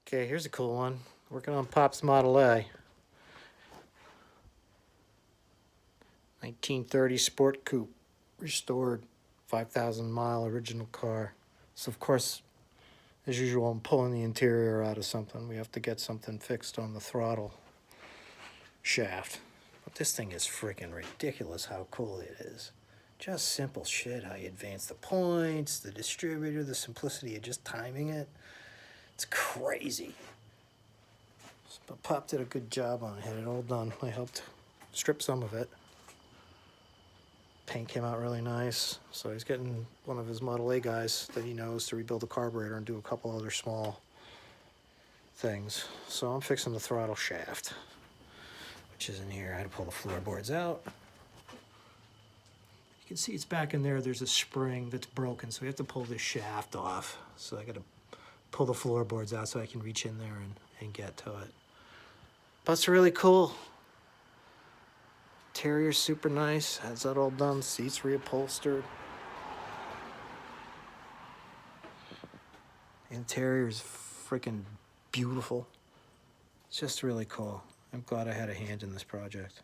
Okay, here's a cool one. Working on Pop's Model A. 1930 Sport Coupe. Restored. 5,000 mile original car. So of course, as usual, I'm pulling the interior out of something. We have to get something fixed on the throttle shaft. But this thing is freaking ridiculous how cool it is. Just simple shit, how you advance the points, the distributor, the simplicity of just timing it. It's crazy. But Pop did a good job on it. Had it all done. I helped strip some of it. Paint came out really nice. So he's getting one of his Model A guys that he knows to rebuild the carburetor and do a couple other small things. So I'm fixing the throttle shaft, which is in here. I had to pull the floorboards out. You can see it's back in there. There's a spring that's broken, so we have to pull this shaft off. So I got to pull the floorboards out so I can reach in there and get to it. But it's really cool. Interior's super nice. Has that all done. Seats reupholstered. Interior's freaking beautiful. It's just really cool. I'm glad I had a hand in this project.